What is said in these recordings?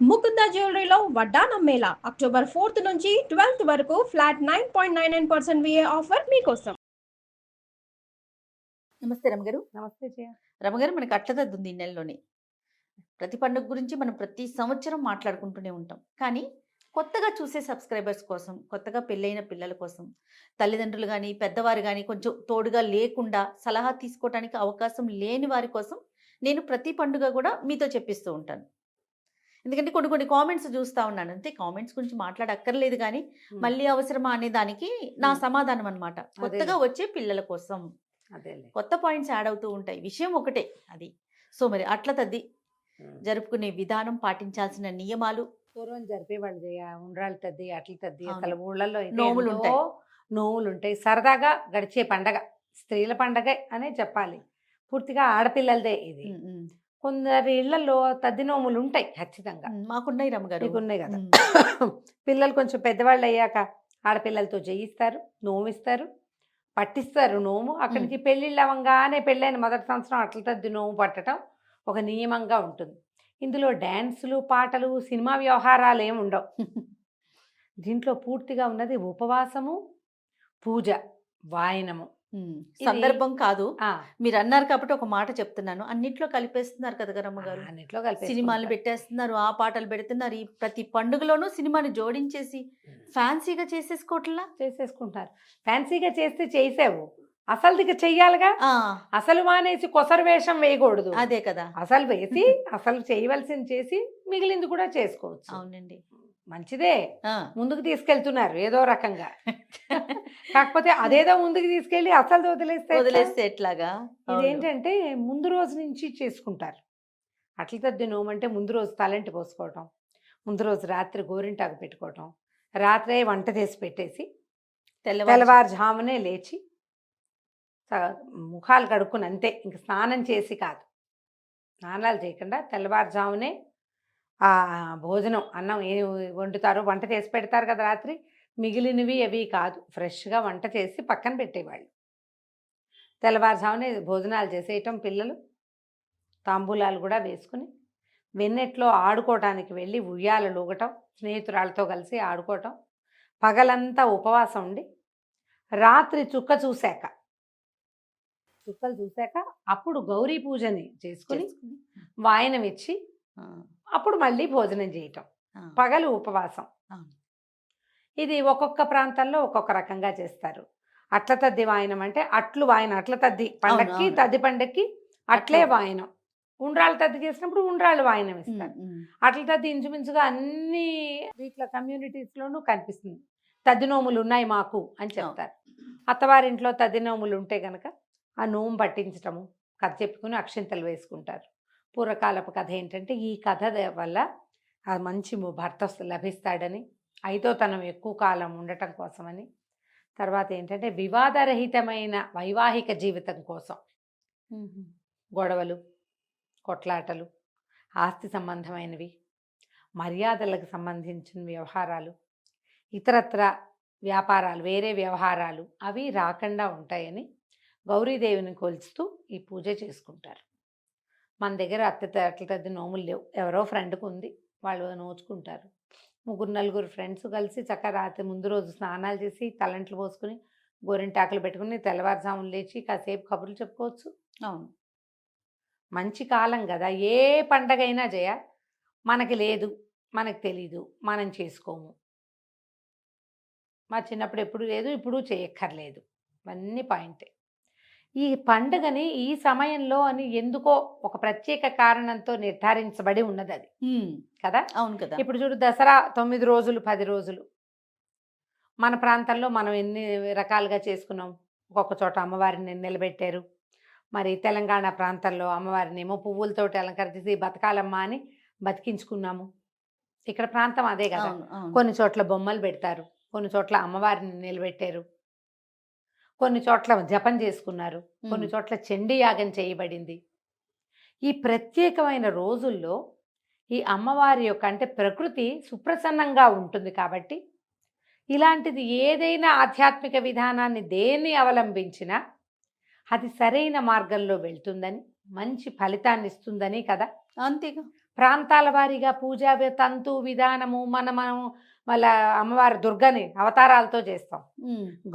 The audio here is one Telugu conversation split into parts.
ముకుంద జ్యువెలరీలో వడ్డానం మేళా అక్టోబర్ 4th నుంచి 12th వరకు ఫ్లాట్ 9.99% విఏ ఆఫర్ మీకోసం. నమస్తే రమగారు. నమస్తే జయ. రమగారు, మనకి అట్లతద్ది ఉంది ఈ నెలలోనే. ప్రతి పండుగ గురించి మనం ప్రతి సంవత్సరం మాట్లాడుకుంటూనే ఉంటాం. కానీ కొత్తగా చూసే సబ్స్క్రైబర్స్ కోసం, కొత్తగా పెళ్ళైన పిల్లల కోసం, తల్లిదండ్రులు కానీ పెద్దవారు కానీ కొంచెం తోడుగా లేకుండా సలహా తీసుకోవడానికి అవకాశం లేని వారి కోసం నేను ప్రతి పండుగ కూడా మీతో చెప్పిస్తూ ఉంటాను. ఎందుకంటే కొన్ని కొన్ని కామెంట్స్ చూస్తూ ఉన్నాను. అంతే, కామెంట్స్ గురించి మాట్లాడక్కర్లేదు కానీ మళ్ళీ అవసరమా అనే దానికి నా సమాధానం అనమాట. కొత్తగా వచ్చే పిల్లల కోసం కొత్త పాయింట్స్ యాడ్ అవుతూ ఉంటాయి. విషయం ఒకటే అది. సో మరి అట్లతద్ది జరుపుకునే విధానం, పాటించాల్సిన నియమాలు. పూర్వం జరిపేవాళ్ళు జయ. ఉండ్రాళ్ళ తద్ది, అట్ల తద్ది, అవును. అసలు ఊళ్ళల్లో అయితే నోములు ఎంతో ఉంటాయి. నోములు ఉంటాయి. సరదాగా గడిచే పండగ, స్త్రీల పండగ అనే చెప్పాలి. పూర్తిగా ఆడపిల్లలదే ఇది. కొందరి ఇళ్లలో తద్ది నోములు ఉంటాయి ఖచ్చితంగా. మాకున్నాయి రమగారు. మీకు ఉన్నాయి కదా. పిల్లలు కొంచెం పెద్దవాళ్ళు అయ్యాక ఆడపిల్లలతో చేయిస్తారు, నోమిస్తారు, పట్టిస్తారు నోము. అక్కడి నుంచి పెళ్ళిళ్ళు అవ్వగానే పెళ్ళైన మొదటి సంవత్సరం అట్ల తద్ది నోము పట్టడం ఒక నియమంగా ఉంటుంది. ఇందులో డ్యాన్సులు, పాటలు, సినిమా వ్యవహారాలు ఏమి ఉండవు. దీంట్లో పూర్తిగా ఉన్నది ఉపవాసము, పూజ, వాయనము. సందర్భం కాదు, ఆ, మీరు అన్నారు కాబట్టి ఒక మాట చెప్తున్నాను. అన్నిట్లో కలిపేస్తున్నారు కదా రమ్మగారు. అన్నిట్లో కలిపి సినిమాలు పెట్టేస్తున్నారు, ఆ పాటలు పెడుతున్నారు. ఈ ప్రతి పండుగలోనూ సినిమాని జోడించేసి ఫ్యాన్సీగా చేసేసుకోవట్లా. చేసేసుకుంటారు. ఫ్యాన్సీగా చేస్తే చేసావు, అసలు దిగ చెయ్యాలిగా. అసలు మానేసి కొసరు వేషం వేయకూడదు. అదే కదా. అసలు వేసి అసలు చేయవలసింది చేసి మిగిలింది కూడా చేసుకోవచ్చు. అవునండి, మంచిదే. ముందుకు తీసుకెళ్తున్నారు ఏదో రకంగా. కాకపోతే అదేదో ముందుకు తీసుకెళ్ళి అసలు వదిలేస్తే ఎట్లాగా? ఇదేంటంటే ముందు రోజు నుంచి చేసుకుంటారు. అట్ల తద్ది నోమంటే ముందు రోజు తలంటి పోసుకోవటం, ముందు రోజు రాత్రి గోరింటాకు పెట్టుకోవటం, రాత్రే వంట చేసి పెట్టేసి తెల్లవారుజామునే లేచి ముఖాలు కడుక్కుని అంతే, ఇంక స్నానం చేసి కాదు, స్నానాలు చేయకుండా తెల్లవారుజామునే ఆ భోజనం, అన్నం ఏ వండుతారో వంట చేసి పెడతారు కదా రాత్రి, మిగిలినవి అవి కాదు, ఫ్రెష్గా వంట చేసి పక్కన పెట్టేవాళ్ళు. తెల్లవారుజామునే భోజనాలు చేసేయటం, పిల్లలు తాంబూలాలు కూడా వేసుకుని వెన్నెట్లో ఆడుకోవటానికి వెళ్ళి ఉయ్యాలు ఊగటం, స్నేహితురాలతో కలిసి ఆడుకోవటం, పగలంతా ఉపవాసం ఉండి రాత్రి చుక్కలు చూశాక అప్పుడు గౌరీ పూజని చేసుకుని వాయనం ఇచ్చి అప్పుడు మళ్ళీ భోజనం చేయటం, పగలు ఉపవాసం. ఇది ఒక్కొక్క ప్రాంతాల్లో ఒక్కొక్క రకంగా చేస్తారు. అట్ల తద్ది వాయనం అంటే అట్లు వాయనం, అట్ల తద్ది పండక్కి, తద్ది పండక్కి అట్లే వాయనం. ఉండ్రాళ్ళ తద్ది చేసినప్పుడు ఉండ్రాళ్ళు వాయనం ఇస్తారు. అట్ల తద్ది ఇంచుమించుగా అన్ని వీటిలో కమ్యూనిటీస్లోనూ కనిపిస్తుంది. తద్ది నోములు ఉన్నాయి మాకు అని చెప్తారు. అత్తవారింట్లో తద్ది నోములు ఉంటే కనుక ఆ నోము పట్టించటము, కథ చెప్పుకుని అక్షింతలు వేసుకుంటారు. పూర్వకాలపు కథ ఏంటంటే ఈ కథ వల్ల ఆ మంచి భర్త లభిస్తాడని, ఐదోతనం ఎక్కువ కాలం ఉండటం కోసమని, తర్వాత ఏంటంటే వివాదరహితమైన వైవాహిక జీవితం కోసం, గొడవలు, కొట్లాటలు, ఆస్తి సంబంధమైనవి, మర్యాదలకు సంబంధించిన వ్యవహారాలు, ఇతరత్ర వ్యాపారాలు, వేరే వ్యవహారాలు అవి రాకుండా ఉంటాయని గౌరీదేవిని కొలుస్తూ ఈ పూజ చేసుకుంటారు. మన దగ్గర అట్ల తద్ది నోములు లేవు, ఎవరో ఫ్రెండ్కి ఉంది, వాళ్ళు నోచుకుంటారు. 3-4 ఫ్రెండ్స్ కలిసి చక్కగా రాత్రి ముందు రోజు స్నానాలు చేసి తలంట్లు పోసుకుని గోరింటాకులు పెట్టుకుని తెల్లవారుజామున లేచి కాసేపు కబుర్లు చెప్పుకోవచ్చు. అవును, మంచి కాలం కదా. ఏ పండగైనా జయ, మనకి లేదు, మనకు తెలీదు, మనం చేసుకోము. మా చిన్నప్పుడు ఎప్పుడు లేదు, ఇప్పుడు చేయక్కర్లేదు, ఇవన్నీ పాయింటే. ఈ పండుగని ఈ సమయంలో అని ఎందుకో ఒక ప్రత్యేక కారణంతో నిర్ధారించబడి ఉన్నది అది కదా. అవును కదా. ఇప్పుడు చూడు, దసరా 9 రోజులు 10 రోజులు మన ప్రాంతంలో మనం ఎన్ని రకాలుగా చేసుకున్నాం. ఒక్కొక్క చోట అమ్మవారిని నిలబెట్టారు. మరి తెలంగాణ ప్రాంతంలో అమ్మవారిని ఏమో పువ్వులతోటి అలంకరించి బతకాలమ్మ అని బతికించుకున్నాము. ఇక్కడ ప్రాంతం అదే కదా. కొన్ని చోట్ల బొమ్మలు పెడతారు, కొన్ని చోట్ల అమ్మవారిని నిలబెట్టారు, కొన్ని చోట్ల జపం చేసుకున్నారు, కొన్ని చోట్ల చండీ యాగం చేయబడింది. ఈ ప్రత్యేకమైన రోజుల్లో ఈ అమ్మవారి యొక్క అంటే ప్రకృతి సుప్రసన్నంగా ఉంటుంది కాబట్టి ఇలాంటిది ఏదైనా ఆధ్యాత్మిక విధానాన్ని దేన్ని అవలంబించినా అది సరైన మార్గంలో వెళ్తుందని, మంచి ఫలితాన్ని ఇస్తుందని కదా. అంతేగా. ప్రాంతాల వారీగా పూజా తంతు విధానము మనం వాళ్ళ అమ్మవారి దుర్గని అవతారాలతో చేస్తాం.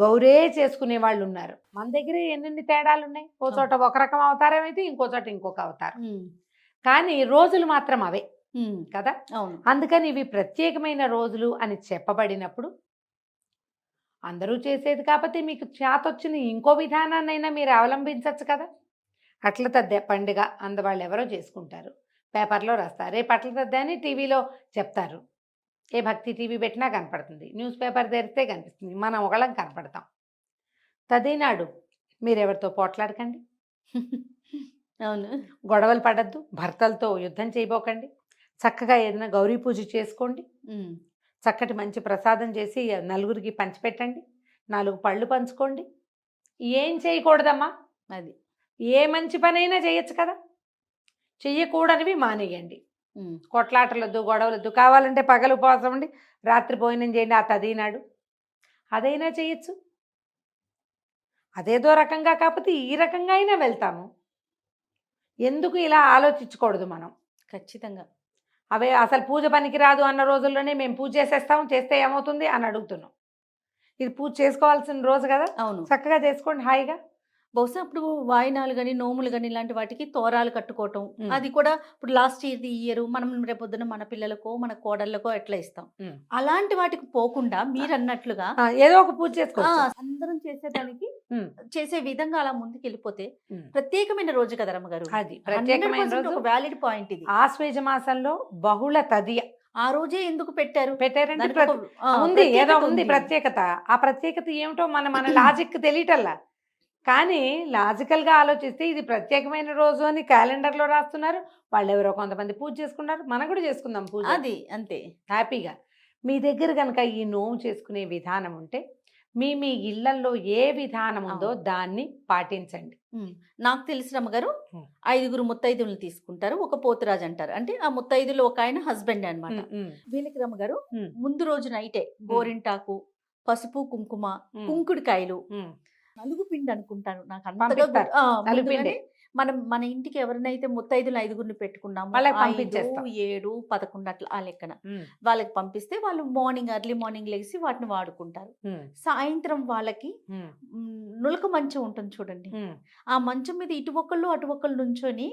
గౌరే చేసుకునే వాళ్ళు ఉన్నారు. మన దగ్గర ఎన్ని తేడాలు ఉన్నాయి. ఓ చోట ఒక రకం అవతారం అయితే ఇంకో చోట ఇంకొక అవతారం, కానీ రోజులు మాత్రం అవే కదా. అవును. అందుకని ఇవి ప్రత్యేకమైన రోజులు అని చెప్పబడినప్పుడు అందరూ చేసేది కాకపోతే మీకు చేతొచ్చిన ఇంకో విధానాన్నైనా మీరు అవలంబించవచ్చు కదా. అట్ల తద్దే పండుగ అందవాళ్ళు ఎవరో చేసుకుంటారు, పేపర్లో రాస్తారు. రేపు అట్ల తద్దే అని టీవీలో చెప్తారు. ఏ భక్తి టీవీ పెట్టినా కనపడుతుంది, న్యూస్ పేపర్ తెరిస్తే కనిపిస్తుంది, మనం ఒకళ్ళం కనపడతాం. తదినాడు మీరెవరితో పోట్లాడకండి, అవును. గొడవలు పడద్దు, భర్తలతో యుద్ధం చేయబోకండి, చక్కగా ఏదైనా గౌరీ పూజ చేసుకోండి, చక్కటి మంచి ప్రసాదం చేసి నలుగురికి పంచిపెట్టండి, 4 పళ్ళు పంచుకోండి. ఏం చేయకూడదమ్మా, అది ఏ మంచి పనైనా చేయొచ్చు కదా. చెయ్యకూడనివి మానేయండి. కొట్లాటలొద్దు, గొడవలొద్దు. కావాలంటే పగలు ఉపవాసం ఉండి రాత్రి భోజనం చేయండి, ఆ తదినాడు అదైనా చేయొచ్చు. అదేదో రకంగా కాకపోతే ఈ రకంగా అయినా వెళ్తాము. ఎందుకు ఇలా ఆలోచించకూడదు మనం. ఖచ్చితంగా అవే అసలు పూజ పనికిరాదు అన్న రోజుల్లోనే మేము పూజ చేసేస్తాం, చేస్తే ఏమవుతుంది అని అడుగుతున్నాం. ఇది పూజ చేసుకోవాల్సిన రోజు కదా, అవును. చక్కగా చేసుకోండి హాయిగా. బహుశా ఇప్పుడు వాయినాలు కానీ నోములు కానీ ఇలాంటి వాటికి తోరాలు కట్టుకోవటం, అది కూడా ఇప్పుడు లాస్ట్ ఇయర్ మనం రేపొద్దున మన పిల్లలకో మన కోడళ్ళకో ఎట్లా ఇస్తాం, అలాంటి వాటికి పోకుండా మీరు అన్నట్లుగా ఏదో ఒక పూజ చేసుకోవచ్చు. అందరం చేసేదానికి చేసే విధంగా అలా ముందుకు వెళ్ళిపోతే ప్రత్యేకమైన రోజు కదా రమ్మగారు. అది ప్రత్యేకమైన రోజు, ఒక వ్యాలిడ్ పాయింట్ ఇది. ఆశ్వేజ మాసంలో బహుళ తదియ ఆ రోజే ఎందుకు పెట్టారంటే ఉంది, ఏదో ఉంది ప్రత్యేకత. ఆ ప్రత్యేకత ఏమిటో మన లాజిక్ తెలియటల్లా. కానీ లాజికల్గా ఆలోచిస్తే ఇది ప్రత్యేకమైన రోజు అని క్యాలెండర్లో రాస్తున్నారు. వాళ్ళు ఎవరో కొంతమంది పూజ చేసుకున్నారు, మనం కూడా చేసుకుందాం పూజ, అది అంతే హ్యాపీగా. మీ దగ్గర కనుక ఈ నోము చేసుకునే విధానం ఉంటే మీ ఇళ్లలో ఏ విధానం ఉందో దాన్ని పాటించండి. నాకు తెలిసి రమ్మగారు 5 ముత్తైదువులు తీసుకుంటారు, ఒక పోతురాజు అంటారు. అంటే ఆ ముత్తైదులు ఒక ఆయన హస్బెండ్ అనమాట. వీళ్ళకి రమ్మగారు ముందు రోజు నైటే గోరింటాకు, పసుపు, కుంకుమ, కుంకుడికాయలు, నలుగు పిండి అనుకుంటాను నాకు అంతగా మన ఇంటికి ఎవరినైతే ముత్తైదులు 5 పెట్టుకున్నాము 5, 7, 11 అట్లా ఆ లెక్కన వాళ్ళకి పంపిస్తే వాళ్ళు ఎర్లీ మార్నింగ్ లేచి వాటిని వాడుకుంటారు. సాయంత్రం వాళ్ళకి నులక మంచం ఉంటుంది చూడండి, ఆ మంచం మీద ఇటు ఒకళ్ళు అటు ఒకళ్ళు నుంచొని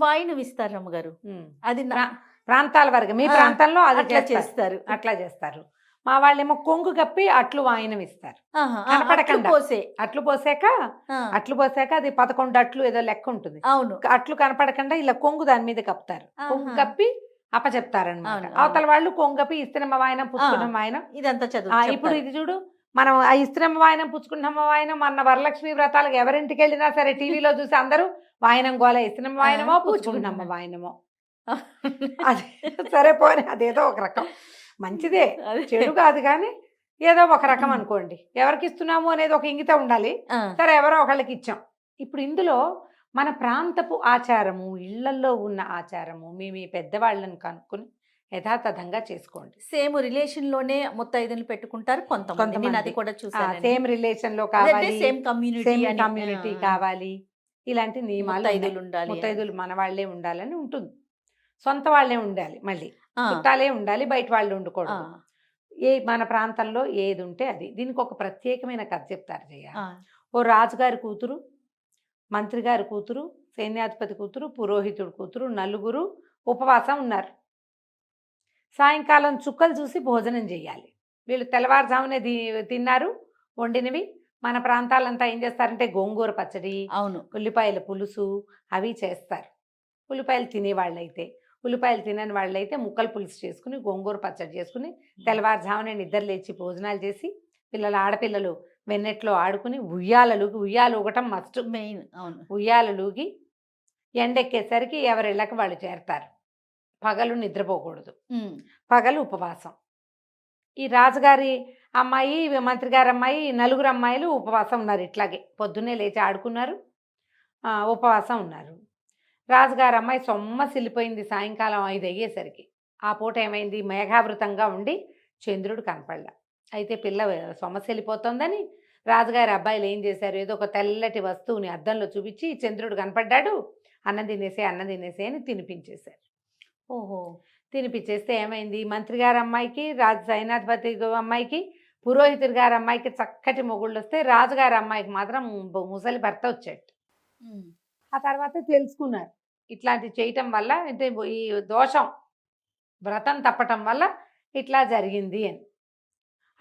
వాయినం ఇస్తారు రమ్మగారు. అది ప్రాంతాల వరకు మీ ప్రాంతంలో అట్లా చేస్తారు. అట్లా చేస్తారు. మా వాళ్ళేమో కొంగు కప్పి అట్లు వాయినం ఇస్తారు. అట్లు పోసాక అది 11 అట్లు ఏదో లెక్క ఉంటుంది. అవును, అట్లు కనపడకుండా ఇలా కొంగు దాని మీద కప్పుతారు, కొంగు కప్పి అప్పచెప్తారనమాట. అవతల వాళ్ళు కొంగు కప్పి ఇస్త్రమ్మ వాయనం పుచ్చుకున్న వాయనం ఇదంతా చదువు. ఇప్పుడు ఇది చూడు, మనం ఆ ఇస్త్రమ్మ వాయనం పుచ్చుకున్నమ్మ వాయనం మన వరలక్ష్మి వ్రతాలకు ఎవరింటికి వెళ్ళినా సరే టీవీలో చూసి అందరూ వాయనం గోల, ఇస్త్రమ్మ వాయనమో పుచ్చుకున్నమ్మ వాయనమో. అది సరే పోనీ, అదేదో ఒక రకం మంచిదే, చెడు కాదు, కానీ ఏదో ఒక రకం అనుకోండి. ఎవరికి ఇస్తున్నాము అనేది ఒక ఇంగితం ఉండాలి. సరే ఎవరో ఒకళ్ళకి ఇచ్చాం. ఇప్పుడు ఇందులో మన ప్రాంతపు ఆచారము, ఇళ్లలో ఉన్న ఆచారము మీ పెద్దవాళ్ళని కనుక్కొని యథాతథంగా చేసుకోండి. సేమ్ రిలేషన్ లోనే ముత్తైదులు పెట్టుకుంటారు కొంతమంది, అది కూడా చూసాను. సేమ్ రిలేషన్ లో కావాలి, సేమ్ కమ్యూనిటీ కావాలి, ఇలాంటి నియమాలు ఉండాలి. ముత్తైదులు మన వాళ్ళే ఉండాలని ఉంటుంది, సొంత వాళ్ళే ఉండాలి, మళ్ళీ చుట్టాలే ఉండాలి, బయట వాళ్ళు ఉండకూడదు. మన ప్రాంతంలో ఏది ఉంటే అది. దీనికి ఒక ప్రత్యేకమైన కథ చెప్తారు జయ. ఓ రాజుగారి కూతురు, మంత్రి గారి కూతురు, సైన్యాధిపతి కూతురు, పురోహితుడు కూతురు, 4 ఉపవాసం ఉన్నారు. సాయంకాలం చుక్కలు చూసి భోజనం చేయాలి. వీళ్ళు తెల్లవారుజామునే తిన్నారు వండినవి. మన ప్రాంతాలంతా ఏం చేస్తారంటే గోంగూర పచ్చడి, అవును, ఉల్లిపాయల పులుసు అవి చేస్తారు. ఉల్లిపాయలు తినేవాళ్ళైతే, ఉల్లిపాయలు తినని వాళ్ళైతే ముక్కలు పులుసు చేసుకుని గోంగూర పచ్చడి చేసుకుని తెల్లవారుజామునే నిద్ర లేచి భోజనాలు చేసి ఆడపిల్లలు వెన్నెట్లో ఆడుకుని ఉయ్యాలు ఊగటం మస్ట్ మెయిన్. అవును, ఉయ్యాలూగి ఎండెక్కేసరికి ఎవరిళ్ళకి వాళ్ళు చేరతారు. పగలు నిద్రపోకూడదు, పగలు ఉపవాసం. ఈ రాజుగారి అమ్మాయి, మంత్రి గారి అమ్మాయి, 4 అమ్మాయిలు ఉపవాసం ఉన్నారు. ఇట్లాగే పొద్దున్నే లేచి ఆడుకున్నారు, ఉపవాసం ఉన్నారు. రాజుగారి అమ్మాయి సొమ్మసిల్లిపోయింది. సాయంకాలం 5 అయ్యేసరికి ఆ పూట ఏమైంది, మేఘావృతంగా ఉండి చంద్రుడు కనపడలా. అయితే పిల్ల సొమ్మసిల్లిపోతుందని రాజుగారి అబ్బాయిలు ఏం చేశారు, ఏదో ఒక తెల్లటి వస్తువుని అద్దంలో చూపించి చంద్రుడు కనపడ్డాడు, అన్నం తినేసే అని తినిపించేశారు. ఓహో! తినిపించేస్తే ఏమైంది, మంత్రి గారి అమ్మాయికి, సైనాధిపతి అమ్మాయికి, పురోహితుడి గారి అమ్మాయికి చక్కటి మొగుళ్ళు వస్తే, రాజుగారి అమ్మాయికి మాత్రం ముసలి భర్త వచ్చాడు. హ్మ్. ఆ తర్వాత తెలుసుకున్నారు ఇట్లాంటివి చేయటం వల్ల అంటే ఈ దోషం వ్రతం తప్పటం వల్ల ఇట్లా జరిగింది అని.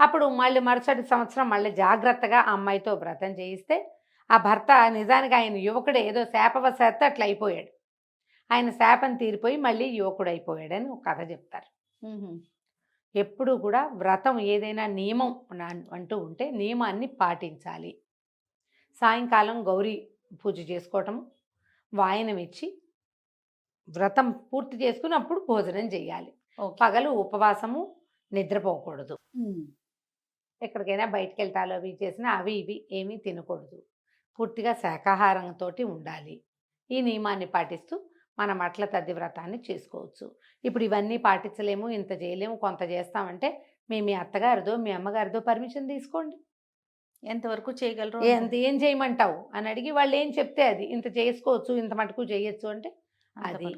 అప్పుడు మళ్ళీ మరుసటి సంవత్సరం మళ్ళీ జాగ్రత్తగా ఆ అమ్మాయితో వ్రతం చేయిస్తే, ఆ భర్త నిజానికి ఆయన యువకుడు ఏదో శాపవశాత్తు అట్లా అయిపోయాడు. ఆయన శాపం తీరిపోయి మళ్ళీ యువకుడు అయిపోయాడని ఒక కథ చెప్తారు. హుహు. ఎప్పుడు కూడా వ్రతం ఏదైనా నియమం అంటూ ఉంటే నియమాన్ని పాటించాలి. సాయంకాలం గౌరీ పూజ చేసుకోవటం, వాయనం ఇచ్చి వ్రతం పూర్తి చేసుకుని అప్పుడు భోజనం చేయాలి. ఓకే. పగలు ఉపవాసము, నిద్రపోకూడదు. హ్మ్. ఎక్కడికైనా బయటికి వెళ్తాలో అవి చేసినా అవి ఇవి ఏమీ తినకూడదు. పూర్తిగా శాకాహారంతో ఉండాలి. ఈ నియమాన్ని పాటిస్తూ మనం అట్ల తద్ది వ్రతాన్ని చేసుకోవచ్చు. ఇప్పుడు ఇవన్నీ పాటించలేము, ఇంత చేయలేము, కొంత చేస్తామంటే మీ అత్తగారిదో మీ అమ్మగారిదో పర్మిషన్ తీసుకోండి. ఎంతవరకు చేయగలరు? ఏం చేయమంటావు అని అడిగి వాళ్ళు ఏం చెప్తే అది ఇంత చేసుకోవచ్చు, ఇంత మటుకు చేయొచ్చు అంటే అది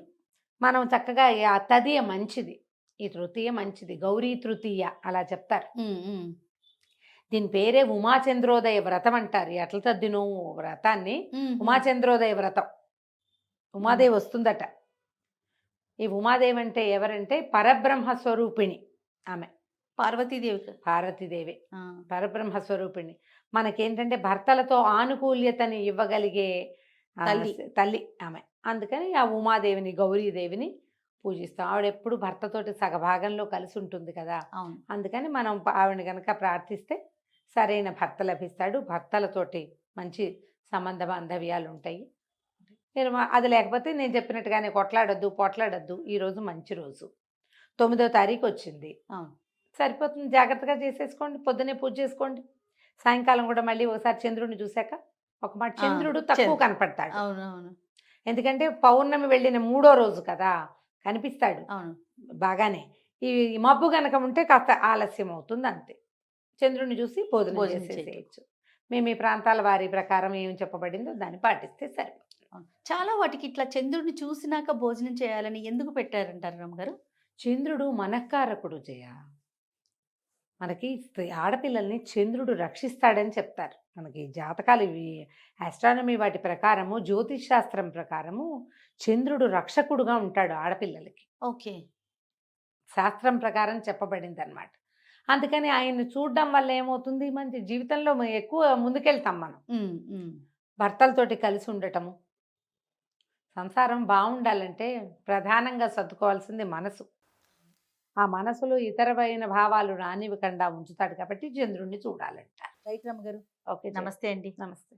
మనం చక్కగా ఆ తదియ మంచిది, ఈ తృతీయ మంచిది, గౌరీ తృతీయ అలా చెప్తారు. దీని పేరే ఉమాచంద్రోదయ వ్రతం అంటారు. ఈ అట్ల తద్దినో వ్రతాన్ని ఉమాచంద్రోదయ వ్రతం. ఉమాదేవి వస్తుందట. ఈ ఉమాదేవి అంటే ఎవరంటే పరబ్రహ్మ స్వరూపిణి ఆమె. పార్వతీదేవి పరబ్రహ్మ స్వరూపిణి. మనకేంటంటే భర్తలతో ఆనుకూల్యతని ఇవ్వగలిగే తల్లి ఆమె. అందుకని ఆ ఉమాదేవిని, గౌరీదేవిని పూజిస్తాం. ఆవిడ ఎప్పుడు భర్తతోటి సగభాగంలో కలిసి ఉంటుంది కదా. అందుకని మనం ఆవిడని కనుక ప్రార్థిస్తే సరైన భర్త లభిస్తాడు. భర్తలతోటి మంచి సంబంధ బాంధవ్యాలు ఉంటాయి. మీరు అది లేకపోతే నేను చెప్పినట్టుగానే పొట్లాడొద్దు. ఈరోజు మంచి రోజు 9వ తారీఖు వచ్చింది, సరిపోతుంది. జాగ్రత్తగా చేసేసుకోండి. పొద్దునే పూజ చేసుకోండి. సాయంకాలం కూడా మళ్ళీ ఒకసారి చంద్రుడిని చూశాక ఒక మాట చంద్రుడు తక్కువ కనపడతాడు. అవునవును. ఎందుకంటే పౌర్ణమి వెళ్ళిన 3వ రోజు కదా, కనిపిస్తాడు బాగానే. ఈ మబ్బు కనుక ఉంటే కాస్త ఆలస్యం అవుతుంది అంతే. చంద్రుడిని చూసి భోజనం చేసేసేయచ్చు. మేము ఈ ప్రాంతాల వారి ప్రకారం ఏం చెప్పబడిందో దాన్ని పాటిస్తే సరిపోతుంది. చాలా వాటికి ఇట్లా చంద్రుడిని చూసినాక భోజనం చేయాలని ఎందుకు పెట్టారంటారు రమ్మగారు? చంద్రుడు మనఃకారకుడు జయ. మనకి ఆడపిల్లల్ని చంద్రుడు రక్షిస్తాడని చెప్తారు. మనకి జాతకాలు ఇవి ఆస్ట్రానమీ వాటి ప్రకారము, జ్యోతిష్ శాస్త్రం ప్రకారము చంద్రుడు రక్షకుడుగా ఉంటాడు ఆడపిల్లలకి. ఓకే. శాస్త్రం ప్రకారం చెప్పబడింది అనమాట. అందుకని ఆయన్ని చూడడం వల్ల ఏమవుతుంది, మంచి జీవితంలో ఎక్కువ ముందుకెళ్తాం మనం. భర్తలతోటి కలిసి ఉండటము, సంసారం బాగుండాలంటే ప్రధానంగా సర్దుకోవాల్సింది మనసు. ఆ మనసులో ఇతరమైన భావాలు రానివ్వకుండా ఉంచుతాడు కాబట్టి చంద్రుడిని చూడాలంట. రైట్ రమ్మగారు. ఓకే, నమస్తే అండి. నమస్తే.